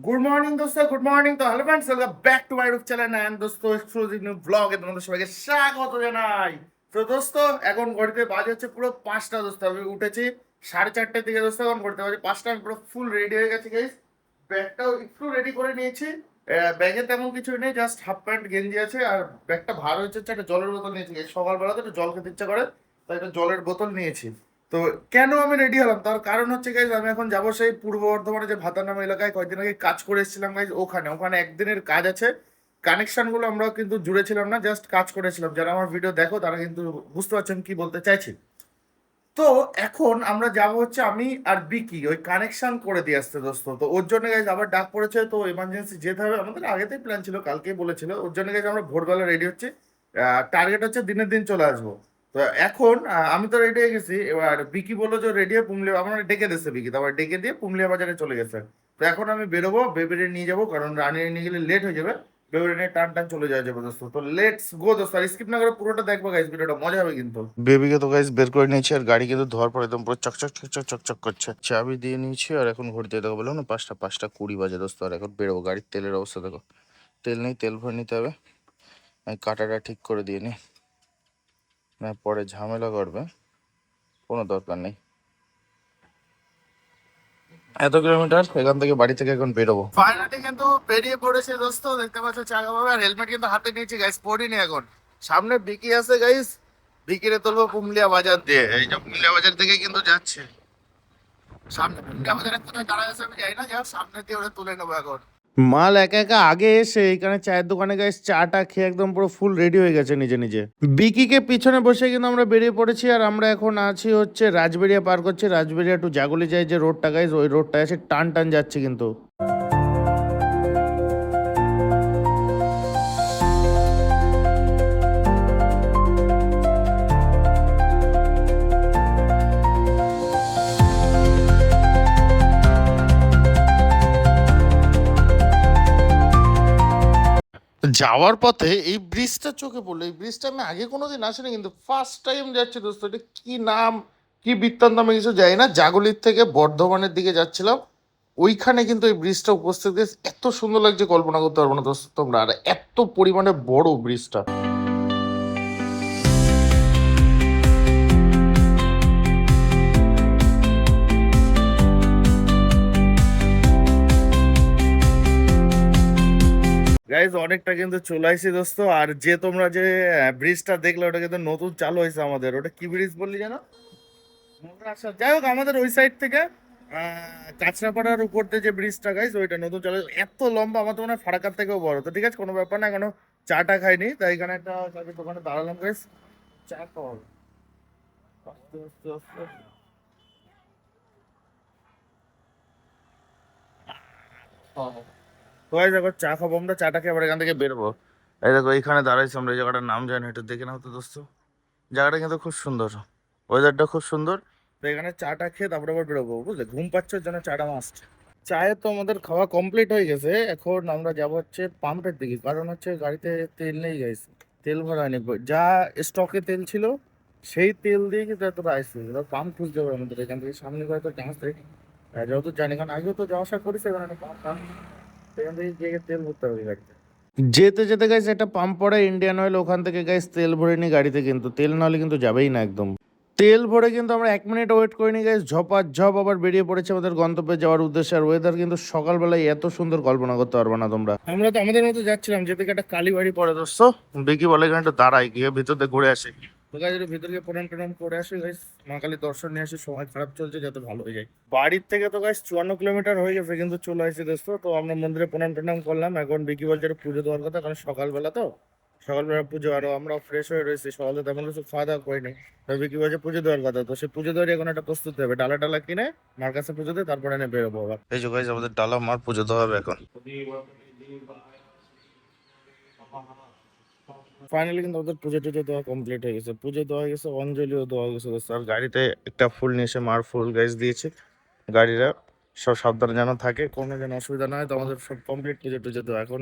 Good morning দোস্ত, good morning. তো hello friends, welcome back to my YouTube channel and দোস্ত exclusive new ব্লগে তোমাদের সবাইকে স্বাগত জানাই। তো দোস্ত এখন ঘড়িতে বাজে হচ্ছে পুরো 5টা। দোস্ত আমি উঠেছি 4:30টার দিকে। দোস্ত এখন ঘড়িতে বাজে 5টা, আমি পুরো ফুল রেডি হয়ে গেছি গাইস। ব্যাগটাও একটু রেডি করে নিয়েছি। ব্যাগে তেমন কিছু নেই, জাস্ট হাফ প্যান্ট গেঞ্জি আছে। আর ব্যাগটা ভার হচ্ছে একটা জলের বোতল নিয়েছি guys। সকালবেলা তো একটু জল খেতে ইচ্ছা করে, তাই একটা জলের বোতল নিয়েছি। তো কেন আমি রেডি হলাম তার কারণ হচ্ছে গাইজ, আমি এখন যাবো সেই পূর্ব বর্ধমানে যে ভাতার নাম এলাকায় কয়েকদিন আগে কাজ করে এসেছিলাম গাইজ। ওখানে ওখানে একদিনের কাজ আছে। কানেকশন গুলো আমরা কিন্তু জুড়েছিলাম না, জাস্ট কাজ করেছিলাম। যারা আমার ভিডিও দেখো তারা কিন্তু বুঝতে পারছেন কি বলতে চাইছি। তো এখন আমরা যাব হচ্ছে আমি আর বিকি ওই কানেকশন করে দিয়ে আসতে দোস্ত। তো ওর জন্য গাইজ আবার ডাক পড়েছে, তো এমার্জেন্সি যেতে হবে। আমাদের আগেতেই প্ল্যান ছিল, কালকেই বলেছিল। ওর জন্য গাইজ আমরা ভোরবেলা রেডি হচ্ছে। টার্গেট হচ্ছে দিনের দিন চলে আসবো। তো এখন আমি তো রেডি হয়ে গেছি। এবার বিকি বললো যে রেডি হয়ে পুমলিয়া, আমার ডেকে দিচ্ছে বিকি, তারপর ডেকে দিয়ে পুমলিয়া বাজারে চলে গেছে। তো এখন আমি বেরোবো, বেবিরে নিয়ে যাবো, কারণ রানি নিয়ে গেলে লেট হয়ে যাবে। বেবিরে নিয়ে টান টান চলে যাওয়া যাবে দোস্ত। তো লেটস গো দোস্ত, আর স্কিপ না করে পুরোটা দেখবো গাইজ, ভিডিওটা মজা হবে কিন্তু। বেবিকে তো গাইজ বের করে নিয়েছি, আর গাড়ি কিন্তু ধোয়ার পর একদম পুরো চকচক চকচক চকচক করছে। চাবি দিয়ে নিয়েছি, আর এখন ঘুরতে দেখো বললাম না 5টা 20 বাজে দোস্ত। আর এখন বেরোবো। গাড়ির তেলের অবস্থা দেখো, তেল নেই, তেল ভরে নিতে হবে। আমি কাঁটাটা ঠিক করে দিয়ে নি, না পরে ঝামেলা করবে, কোনো দরকার নেই। এত কিলোমিটার এখান থেকে, বাড়ি থেকে এখন বেরোবো। ফাইনালি কিন্তু বেরিয়ে পড়েছে দোস্ত, দেখতে পাচ্ছ চাকা পাবে। আর হেলমেট কিন্তু হাতে নিয়েছি গাইস, পরিনি এখন। সামনে বিকি আছে গাইস, বিকিরে তুলবো পুমলিয়া বাজার দিয়ে। এই যে পুমলিয়া বাজার থেকে কিন্তু যাচ্ছে। সামনে পুমলিয়া বাজারে কোথায় দাঁড়ায় আছে আমি জানি না, যা সামনে দিয়ে ওরা তুলে নেবো এখন। মাল একা একা আগে এসে এখানে চায়ের দোকানে গাইস চাটা খেয়ে একদম পুরো ফুল রেডি হয়ে গেছে নিজে নিজে। বিকিকে পিছনে বসে কিন্তু আমরা বেরিয়ে পড়েছি। আর আমরা এখন আছি হচ্ছে রাজবেরিয়া পার করছি। রাজবেরিয়া টু জাগুলি যায় যে রোডটা গাইস, ওই রোডটা আছে, টান টান যাচ্ছে কিন্তু। যাওয়ার পথে এই ব্রিজটা চোখে পড়লো। এই ব্রিজটা আমি আগে কোনোদিন আসিনি, কিন্তু ফার্স্ট টাইম যাচ্ছি দোস্ত। এটা কি নাম, কি বৃত্তান্ত আমি কিছু জানি না। জাগলির থেকে বর্ধমানের দিকে যাচ্ছিলাম, ওইখানে কিন্তু এই ব্রিজটা উপস্থিত হয়েছে। এত সুন্দর লাগছে কল্পনা করতে পারবো না দোস্ত তোমরা। আর এত পরিমাণে বড় ব্রিজটা। গাইজ অনেকটা কিন্তু চলে আসছি দোস্ত। আর যে তোমরা যে ব্রিজটা দেখলে, ওটা কিন্তু নতুন চালু হয়েছে আমাদের। ওটা কি ব্রিজ বললি জানো? আচ্ছা, যাই হোক, আমাদের ওই সাইড থেকে কাঁচরাপাড়ার উপর দিয়ে যে ব্রিজটা গাইজ, ওইটা নতুন চালু হয়েছে। এত লম্বা, আমার তো মনে হয় ফারাক্কার থেকেও বড়। তো ঠিক আছে, কোনো ব্যাপার না। এখনো চাটা খাইনি, তাই এখানে একটা চায়ের দোকানে দাঁড়ালাম গাইজ। চা খাওয়া হবে। আস্তে আস্তে আস্তে। তো গাইজ এখন চা খাবো আমরা, চাটা খেয়ে আবার এখান থেকে বেরোবো। এই দেখো এইখানে দাঁড়াইছি আমরা, এই জায়গাটার নাম জানি, একটু দেখে নাও তো দোস্ত। জায়গাটা কিন্তু খুব সুন্দর, ওয়েদারটা খুব সুন্দর। তো এখানে চাটা খেয়ে তারপরে আবার বেরোবো, বুঝলে? ঘুম পাচ্ছে, ওর জন্য চাটা মাস্ট। চায়ে তো আমাদের খাওয়া কমপ্লিট হয়ে গেছে। এখন আমরা যাব হচ্ছে পাম্পের দিকে, কারণ হচ্ছে গাড়িতে তেল নেই গেছে, তেল ভরা হয়নি। যা স্টকে তেল ছিল সেই তেল দিয়ে কিন্তু এতটা আসছে। এবার পাম্প খুঁজতে হবে আমাদের এখান থেকে, সামনে হয়তো চান্স নেই। যত জানি, কারণ আগেও তো যাওয়া আসা করেছে এখানে একটা পাম্প, সেখান থেকে গিয়ে তেল ভরতে হবে গাড়িতে। যেতে যেতে গাইস একটা পাম্প পড়ে ইন্ডিয়ান অয়েল, ওখান থেকে গাইস তেল ভরে নি গাড়িতে। কিন্তু তেল না হলে কিন্তু যাবেই না একদম। তেল ভরে কিন্তু আমরা 1 মিনিট ওয়েট করিনি গাইস, ঝপাঝপ আবার বেরিয়ে পড়েছে আমাদের গন্তব্যে যাওয়ার উদ্দেশ্যে। আর ওয়েদার কিন্তু সকালবেলায় এত সুন্দর, কল্পনা করতে পারবো না তোমরা। আমরা তো আমাদের মতো যাচ্ছিলাম, যেদিকে একটা কালীবাড়ি পড়ে দোস্ত। বিকি বলে এখানে একটু দাঁড়াই, গিয়ে ভিতর দিয়ে ঘুরে আসে। তো গাইস ভিতর গিয়ে প্রণাম টনাম করে আসি গাইস, মা কালী দর্শন নিয়ে আসি। সময় খারাপ চলছে, যাতে ভালো হয়ে যায়। বাড়ির থেকে তো গাইস 54 কিলোমিটার হয়ে গেছে, কিন্তু চলে আসছি দোস্ত। তো আমরা মন্দিরে প্রণাম টনাম করলাম। এখন বিকি বলছে একটু পুজো দেওয়ার কথা, কারণ সকালবেলা তো, সকালবেলা পুজো। আরো আমরা ফ্রেশ হয়ে রয়েছি, সকালে তেমন কিছু খাওয়া দাওয়া করিনি। তবে কি বলছে পুজো দেওয়ার কথা, তো সে পুজো দেওয়ার এখন একটা প্রস্তুতি হবে। ডালা টালা কিনে মার কাছে পুজো দিয়ে তারপরে এনে বেরোবো আবার। এই যে গাইস আমাদের ডালা মার পুজো দেওয়া হবে এখন। ফাইনালি কিন্তু ওদের পুজো টুজো দেওয়া কমপ্লিট হয়ে গেছে, পুজো দেওয়া হয়ে গেছে, অঞ্জলিও দেওয়া হয়ে গেছে। আর গাড়িতে একটা ফুল নিয়ে এসে মার ফুল গাইস দিয়েছে। গাড়িরা সব সাবধানে যেন থাকে, কোনো যেন অসুবিধা না হয়। তো আমাদের সব কমপ্লিট পুজো টুজো দেওয়া। এখন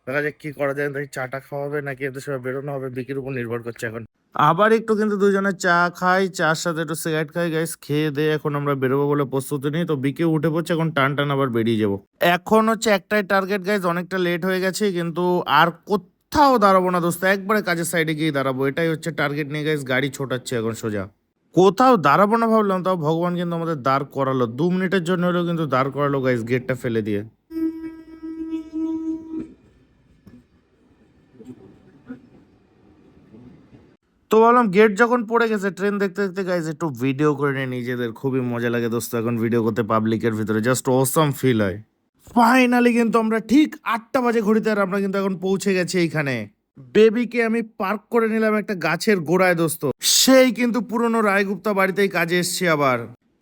দেখা যাক কি করা যায়, চাটা খাওয়া হবে নাকি এদের সবাই বেরোনো হবে, বিকির উপর নির্ভর করছে এখন। আবার একটু কিন্তু দুজনে চা খাই, চার সাথে একটু সিগারেট খাই গাইস। খেয়ে দিয়ে এখন আমরা বেরোবো বলে প্রস্তুতি নিই। তো বিকে উঠে পড়ছে, এখন টান টান আবার বেরিয়ে যাবো। এখন হচ্ছে একটাই টার্গেট গাইস, অনেকটা লেট হয়ে গেছে কিন্তু আর কোথাও দাঁড়াবো না দোস্ত, একবারে কাজের সাইডে গিয়ে দাঁড়াবো। এটাই হচ্ছে টার্গেট নিয়ে গাইস গাড়ি ছোটাচ্ছে এখন সোজা। কোথাও দাঁড়াবো না ভাবলাম, তাও ভগবান কিন্তু আমাদের দাঁড় করালো, 2 মিনিটের জন্য হলেও কিন্তু দাঁড় করালো গাইস গেটটা ফেলে দিয়ে। তো ভাবলাম গেট যখন পড়ে গেছে, ট্রেন দেখতে দেখতে গাইজ একটু ভিডিও করে নিয়ে নিজেদের, খুবই মজা লাগে দোস্ত এখন ভিডিও করতে পাবলিকের ভিতরে, জাস্ট অসাম ফিল হয়। ফাইনালি কিন্তু আমরা ঠিক 8টা বাজে ঘড়িতে, আর আমরা কিন্তু এখন পৌঁছে গেছি এইখানে। বেবিকে আমি পার্ক করে নিলাম একটা গাছের গোড়ায় দোস্ত। সেই কিন্তু পুরনো রায়গুপ্তা বাড়িতেই কাজে এসছি আবার।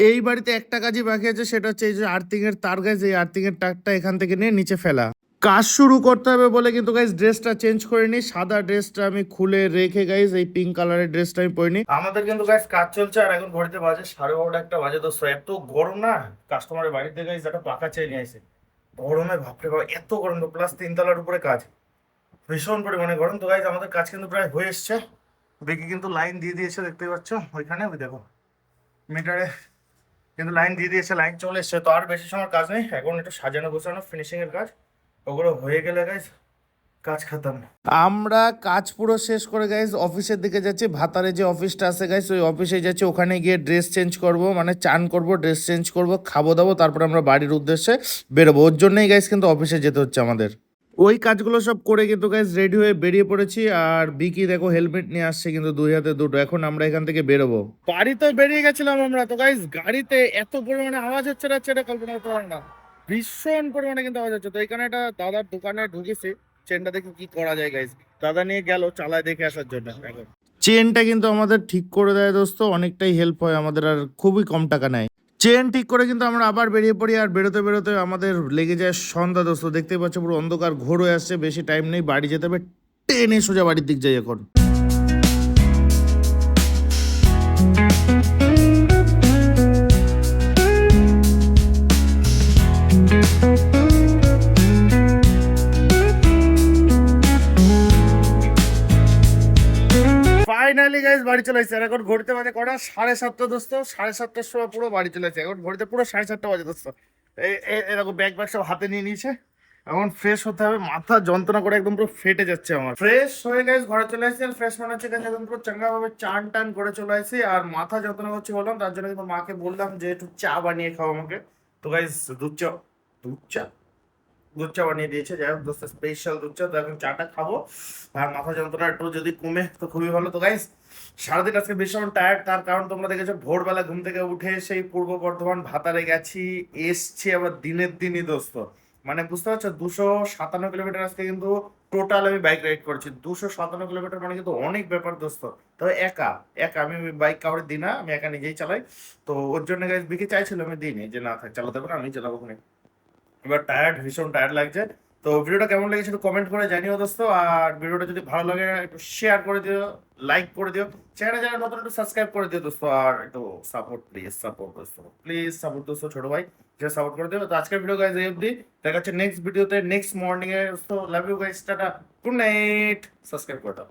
এই বাড়িতে একটা কাজই বাকি আছে, সেটা হচ্ছে এই যে আর্থিং এর তার গাছ, এই আর্থিং এর তারটা এখান থেকে নিয়ে নিচে ফেলা। কাজ শুরু করতে হবে বলে কিন্তু গাইজ ড্রেসটা চেঞ্জ করে নি, সাদা ড্রেসটা আমি খুলে রেখে গাইজ এই পিঙ্ক কালারের ড্রেসটা আমি পরে নি। আমাদের কিন্তু গাইজ কাজ চলছে, আর এখন ঘড়িতে বাজে 12:30 একটা বাজে দোস্ত। এত গরম না, কাস্টমারের বাড়িতে গাইজ একটা পাখা চেয়ে নিয়ে আসে। গরমে ভাবতে পারো এত গরম, তো প্লাস 3 তলার উপরে কাজ, ভীষণ পরিমাণে গরম। তো গাইজ আমাদের কাজ কিন্তু প্রায় হয়ে এসছে। বেকি কিন্তু লাইন দিয়ে দিয়েছে, দেখতে পাচ্ছ ওইখানে, ওই দেখো মিটারে কিন্তু লাইন দিয়ে দিয়েছে, লাইন চলে এসছে। তো আর বেশি সময় কাজ নেই, এখন একটু সাজানো গোছানো ফিনিশিং এর কাজ, ওগুলো হয়ে গেলে গাইজ কাজ খাতাম। আমরা কাজ পুরো শেষ করে গাইজ অফিসের দিকে যাচ্ছি। ভাতারে যে অফিসটা আছে গাইজ, ওই অফিসে যাচ্ছি, ওখানে গিয়ে ড্রেস চেঞ্জ করব, মানে চান করব, ড্রেস চেঞ্জ করব, খাবো দাবো, তারপর আমরা বাড়ির উদ্দেশ্যে বেরোবো। ওর জন্যই গাইজ কিন্তু অফিসে যেতে হচ্ছে আমাদের। ওই কাজগুলো সব করে কিন্তু গাইজ রেডি হয়ে বেরিয়ে পড়েছি। আর বিকি দেখো হেলমেট নিয়ে আসছে কিন্তু 2 হাতে 2টো। এখন আমরা এখান থেকে বেরোবো। বাড়ি তো বেরিয়ে গেছিলাম আমরা, তো গাইজ গাড়িতে এত পরিমাণে আওয়াজ হচ্ছে না, সেটা কল্পনা করতে পারেন না। ভীষণ পরিমাণে কিন্তু আওয়াজ হচ্ছে। তো এখানে একটা দাদার দোকানে ঢুকেছি, চেনটা দেখি কি করা যায় গাইজ। দাদা নিয়ে গেল চালায় দেখে আসার জন্য। এখন চেনটা কিন্তু আমাদের ঠিক করে দেয় দোস্ত, অনেকটাই হেল্প হয় আমাদের, আর খুবই কম টাকা নেয়। চেন ঠিক করে কিন্তু আমরা আবার বেরিয়ে পড়ি, আর বেরোতে বেরোতে আমাদের লেগে যায় সন্ধ্যা দোস্ত। দেখতেই পাচ্ছ পুরো অন্ধকার ঘোর হয়ে আসছে, বেশি টাইম নেই, বাড়ি যেতে হবে। টেনে সোজা বাড়ির দিক যাই এখন। ফাইনালি গাইজ বাড়ি চলে এসেছে। আর এখন ঘড়িতে বাজে কটা, 7:30 দোস্ত। 7:30টার সময় পুরো বাড়ি চলে এসেছে। এখন ঘড়িতে পুরো 7:30 বাজে দোস্ত। এরকম ব্যাগ ব্যাগ সব হাতে নিয়ে নিয়েছে। এখন ফ্রেশ হতে হবে, মাথা যন্ত্রণা করে একদম পুরো ফেটে যাচ্ছে আমার। ফ্রেশ হয়ে গেছে, ঘরে চলে আসছি। ফ্রেশ মনে হচ্ছে গেছে, একদম পুরো চাঙ্গা ভাবে চান টান করে চলে আসছি। আর মাথা যন্ত্রণা করছে বললাম, তার জন্য কিন্তু মাকে বললাম যে একটু চা বানিয়ে খাও আমাকে। তো গাইজ দুধ চা বানিয়ে দিয়েছে। যাই হোক দোস্ত, স্পেশাল দুধ চা। তো এখন চাটা খাবো, আর মাথা যন্ত্রণা একটু যদি কমে তো খুবই ভালো। তো গাইস সারাদিন আজকে ভীষণ টায়ার্ড, তার কারণ তোমরা দেখেছো ভোরবেলা ঘুম থেকে উঠে সেই পূর্ব বর্ধমান ভাতারে গেছি, এসছি আবার দিনের দিনই দোস্ত। মানে বুঝতে পারছো, 257 কিলোমিটার আজকে কিন্তু টোটাল আমি বাইক রাইড করছি। 257 কিলোমিটার মানে কিন্তু অনেক ব্যাপার দোস্ত। তবে একা একা আমি বাইক কাউরে দিই না, আমি একা নিজেই চালাই। তো ওর জন্য গাইস বিকে চাইছিল, আমি দিইনি, যে না থাক চালাতে পারবো না, আমি চালাবো। এবার টায়ার্ড, ভীষণ টায়ার্ড লাগছে। তো ভিডিওটা কেমন লেগেছে একটু কমেন্ট করে জানিও দোস্ত। আর ভিডিওটা যদি ভালো লাগে একটু শেয়ার করে দিও, লাইক করে দিও, চ্যানেলে যারা নতুন একটু সাবস্ক্রাইব করে দিও দোস্ত। আর একটু সাপোর্ট, প্লিজ সাপোর্ট দোস্ত, প্লিজ সাপোর্ট দোস্ত, ছোট ভাই যেটা সাপোর্ট করে দিও। তো আজকের ভিডিও গাইজ এই অবধি, দেখা হচ্ছে নেক্সট ভিডিওতে, নেক্সট মর্নিং এ দোস্ত। Love you guys, tata, good night, subscribe করে দাও।